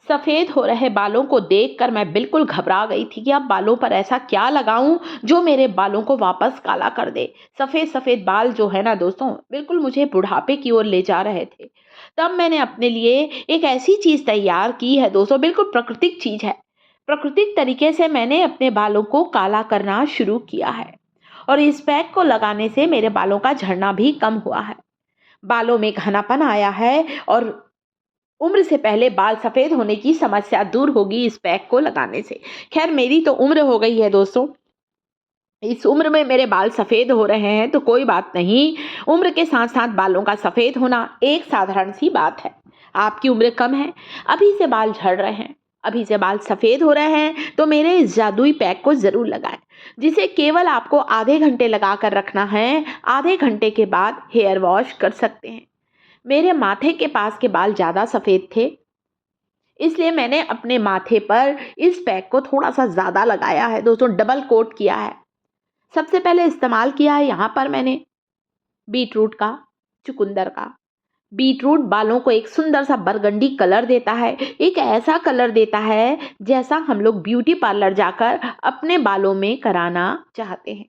सफ़ेद हो रहे बालों को देखकर मैं बिल्कुल घबरा गई थी कि अब बालों पर ऐसा क्या लगाऊं जो मेरे बालों को वापस काला कर दे। सफ़ेद सफ़ेद बाल जो है ना दोस्तों, बिल्कुल मुझे बुढ़ापे की ओर ले जा रहे थे। तब मैंने अपने लिए एक ऐसी चीज़ तैयार की है दोस्तों, बिल्कुल प्राकृतिक चीज़ है। प्राकृतिक तरीके से मैंने अपने बालों को काला करना शुरू किया है और इस पैक को लगाने से मेरे बालों का झड़ना भी कम हुआ है। बालों में घनापन आया है और उम्र से पहले बाल सफ़ेद होने की समस्या दूर होगी इस पैक को लगाने से। ख़ैर मेरी तो उम्र हो गई है दोस्तों, इस उम्र में मेरे बाल सफ़ेद हो रहे हैं तो कोई बात नहीं। उम्र के साथ-साथ बालों का सफ़ेद होना एक साधारण सी बात है। आपकी उम्र कम है, अभी से बाल झड़ रहे हैं, अभी से बाल सफ़ेद हो रहे हैं तो मेरे इस जादुई पैक को ज़रूर लगाएँ, जिसे केवल आपको आधे घंटे लगाकर रखना है। आधे घंटे के बाद हेयर वॉश कर सकते हैं। मेरे माथे के पास के बाल ज़्यादा सफ़ेद थे, इसलिए मैंने अपने माथे पर इस पैक को थोड़ा-सा ज़्यादा लगाया है दोस्तों, डबल कोट किया है। सबसे पहले इस्तेमाल किया है यहाँ पर मैंने बीटरूट का, चुकंदर का। बीटरूट बालों को एक सुंदर सा बरगंडी कलर देता है, एक ऐसा कलर देता है जैसा हम लोग ब्यूटी पार्लर जाकर अपने बालों में कराना चाहते हैं।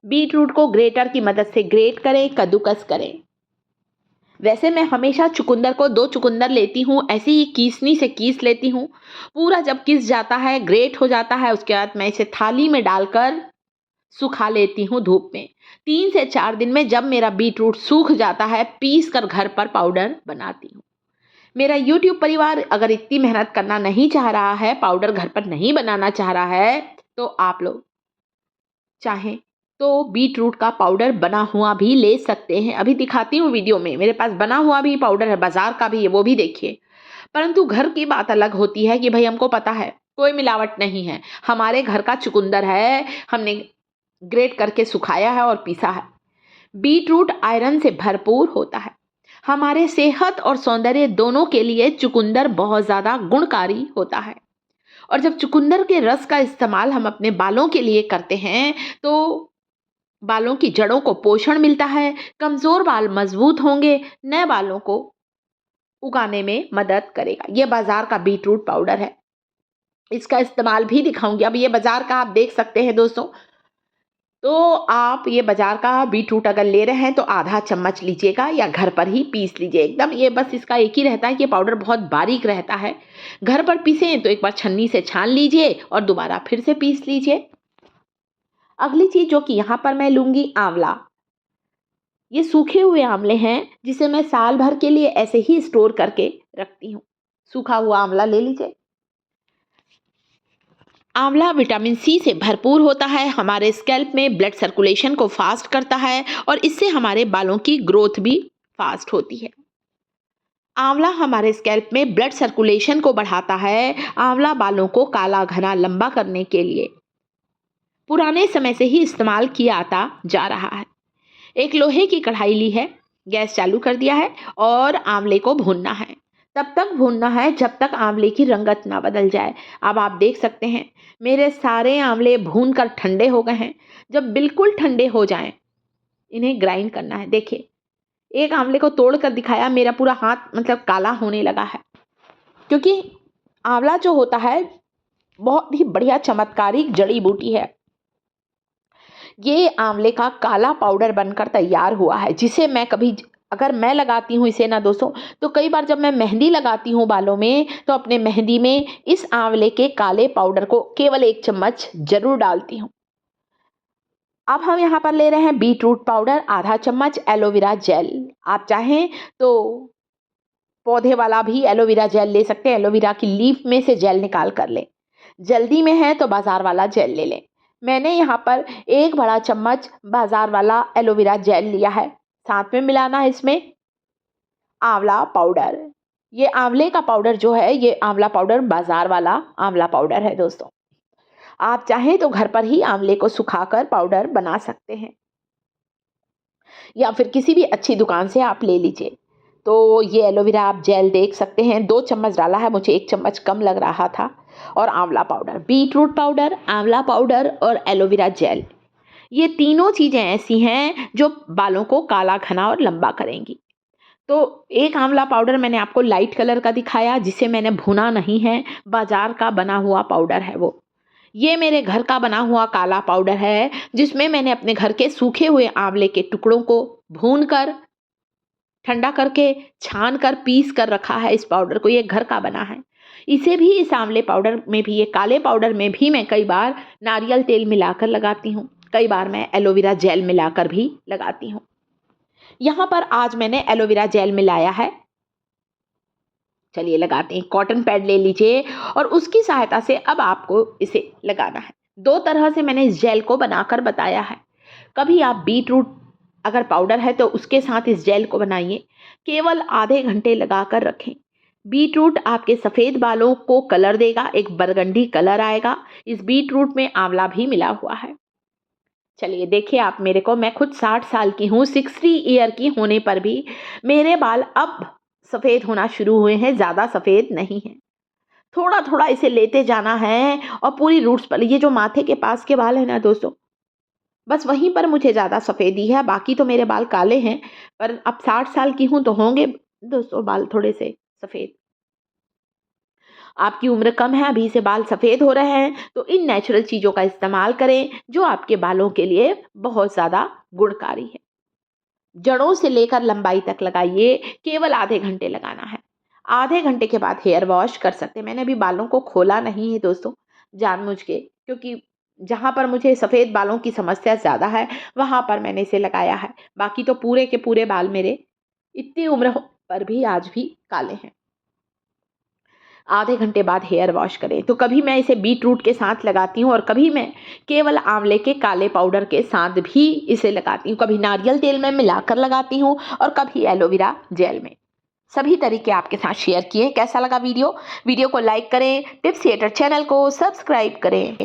बीटरूट को ग्रेटर की मदद से ग्रेट करें, कद्दूकस करें। वैसे मैं हमेशा चुकंदर को 2 चुकंदर लेती हूँ, ऐसे ही कीसनी से कीस लेती हूँ। पूरा जब किस जाता है, ग्रेट हो जाता है, उसके बाद मैं इसे थाली में डालकर सुखा लेती हूँ धूप में। 3 से 4 दिन में जब मेरा बीटरूट सूख जाता है, पीस कर घर पर पाउडर बनाती हूँ। मेरा यूट्यूब परिवार अगर इतनी मेहनत करना नहीं चाह रहा है, पाउडर घर पर नहीं बनाना चाह रहा है, तो आप लोग चाहें तो बीटरूट का पाउडर बना हुआ भी ले सकते हैं। अभी दिखाती हूँ वीडियो में, मेरे पास बना हुआ भी पाउडर है, बाज़ार का भी है, वो भी देखिए। परंतु घर की बात अलग होती है कि भई हमको पता है, कोई मिलावट नहीं है। हमारे घर का चुकंदर है, हमने ग्रेट करके सुखाया है और पीसा है। बीटरूट आयरन से भरपूर होता है। हमारे सेहत और सौंदर्य दोनों के लिए चुकंदर बहुत ज़्यादा गुणकारी होता है। और जब चुकंदर के रस का इस्तेमाल हम अपने बालों के लिए करते हैं, तो बालों की जड़ों को पोषण मिलता है, कमज़ोर बाल मज़बूत होंगे, नए बालों को उगाने में मदद करेगा। ये बाज़ार का बीटरूट पाउडर है। इसका इस्तेमाल भी दिखाऊँगी। अब ये बाज़ार का आप देख सकते हैं दोस्तों। तो आप ये बाज़ार का बीटरूट अगर ले रहे हैं तो आधा चम्मच लीजिएगा या घर पर ही पीस लीजिए एकदम। ये बस इसका एक ही रहता है कि ये पाउडर बहुत बारीक रहता है। घर पर पीसें तो एक बार छन्नी से छान लीजिए और दोबारा फिर से पीस लीजिए। अगली चीज़ जो कि यहाँ पर मैं लूँगी, आंवला। ये सूखे हुए आंवले हैं जिसे मैं साल भर के लिए ऐसे ही स्टोर करके रखती हूँ। सूखा हुआ आंवला ले लीजिए। आंवला विटामिन सी से भरपूर होता है, हमारे स्कैल्प में ब्लड सर्कुलेशन को फास्ट करता है और इससे हमारे बालों की ग्रोथ भी फास्ट होती है। आंवला हमारे स्कैल्प में ब्लड सर्कुलेशन को बढ़ाता है। आंवला बालों को काला घना लंबा करने के लिए पुराने समय से ही इस्तेमाल किया आता जा रहा है। एक लोहे की कढ़ाई ली है, गैस चालू कर दिया है और आंवले को भूनना है। तब तक भूनना है जब तक आंवले की रंगत ना बदल जाए। अब आप देख सकते हैं मेरे सारे आंवले भून कर ठंडे हो गए हैं। जब बिल्कुल ठंडे हो जाएं, इन्हें ग्राइंड करना है। देखिए, एक आंवले को तोड़ कर दिखाया, मेरा पूरा हाथ मतलब काला होने लगा है, क्योंकि आंवला जो होता है बहुत ही बढ़िया चमत्कारिक जड़ी बूटी है। ये आंवले का काला पाउडर बनकर तैयार हुआ है, जिसे मैं कभी अगर मैं लगाती हूँ इसे ना दोस्तों, तो कई बार जब मैं मेहंदी लगाती हूँ बालों में, तो अपने मेहंदी में इस आंवले के काले पाउडर को केवल 1 चम्मच ज़रूर डालती हूँ। अब हम यहाँ पर ले रहे हैं बीटरूट पाउडर आधा चम्मच, एलोवेरा जेल। आप चाहें तो पौधे वाला भी एलोवेरा जेल ले सकते हैं, एलोवेरा की लीफ में से जेल निकाल कर लें। जल्दी में है तो बाज़ार वाला जेल ले लें। मैंने यहाँ पर 1 बड़ा चम्मच बाज़ार वाला एलोवेरा जेल लिया है। साथ में मिलाना है इसमें आंवला पाउडर। ये आंवले का पाउडर जो है, ये आंवला पाउडर बाज़ार वाला आंवला पाउडर है दोस्तों। आप चाहें तो घर पर ही आंवले को सुखाकर पाउडर बना सकते हैं या फिर किसी भी अच्छी दुकान से आप ले लीजिए। तो ये एलोवेरा आप जेल देख सकते हैं, 2 चम्मच डाला है, मुझे 1 चम्मच कम लग रहा था। और आंवला पाउडर, बीटरूट पाउडर, आंवला पाउडर और एलोवेरा जेल, ये तीनों चीज़ें ऐसी हैं जो बालों को काला घना और लंबा करेंगी। तो एक आंवला पाउडर मैंने आपको लाइट कलर का दिखाया, जिसे मैंने भुना नहीं है, बाजार का बना हुआ पाउडर है वो। ये मेरे घर का बना हुआ काला पाउडर है, जिसमें मैंने अपने घर के सूखे हुए आंवले के टुकड़ों को भून कर, ठंडा करके, छान कर, पीस कर रखा है इस पाउडर को। ये घर का बना है। इसे भी, इस आंवले पाउडर में भी, ये काले पाउडर में भी मैं कई बार नारियल तेल मिलाकर लगाती हूँ, कई बार मैं एलोवेरा जेल मिलाकर भी लगाती हूँ। यहाँ पर आज मैंने एलोवेरा जेल मिलाया है। चलिए लगाते हैं। कॉटन पैड ले लीजिए और उसकी सहायता से अब आपको इसे लगाना है। 2 तरह से मैंने इस जेल को बनाकर बताया है। कभी आप बीटरूट अगर पाउडर है तो उसके साथ इस जेल को बनाइए, केवल आधे घंटे लगाकर रखें। बीटरूट आपके सफ़ेद बालों को कलर देगा, एक बरगंडी कलर आएगा। इस बीटरूट में आंवला भी मिला हुआ है। चलिए देखिए आप मेरे को, मैं खुद 60 साल की हूँ, 60 ईयर की होने पर भी मेरे बाल अब सफ़ेद होना शुरू हुए हैं, ज़्यादा सफ़ेद नहीं हैं। थोड़ा-थोड़ा इसे लेते जाना है और पूरी रूट्स पर, ये जो माथे के पास के बाल हैं ना दोस्तों, बस वहीं पर मुझे ज़्यादा सफ़ेदी है, बाकी तो मेरे बाल काले हैं, पर अब 60 साल की हूँ तो होंगे दोस्तों बाल थोड़े से सफ़ेद। आपकी उम्र कम है, अभी से बाल सफ़ेद हो रहे हैं, तो इन नेचुरल चीज़ों का इस्तेमाल करें, जो आपके बालों के लिए बहुत ज़्यादा गुणकारी है। जड़ों से लेकर लंबाई तक लगाइए, केवल आधे घंटे लगाना है। आधे घंटे के बाद हेयर वॉश कर सकते हैं। मैंने अभी बालों को खोला नहीं है दोस्तों, जानबूझ के, क्योंकि जहाँ पर मुझे सफ़ेद बालों की समस्या ज़्यादा है, वहाँ पर मैंने इसे लगाया है। बाकी तो पूरे के पूरे बाल मेरे इतनी उम्र पर भी आज भी काले हैं। आधे घंटे बाद हेयर वॉश करें। तो कभी मैं इसे बीट रूट के साथ लगाती हूँ और कभी मैं केवल आंवले के काले पाउडर के साथ भी इसे लगाती हूँ। कभी नारियल तेल में मिलाकर लगाती हूँ और कभी एलोवेरा जेल में। सभी तरीके आपके साथ शेयर किए। कैसा लगा वीडियो? वीडियो को लाइक करें, टिप्स थिएटर चैनल को सब्सक्राइब करें।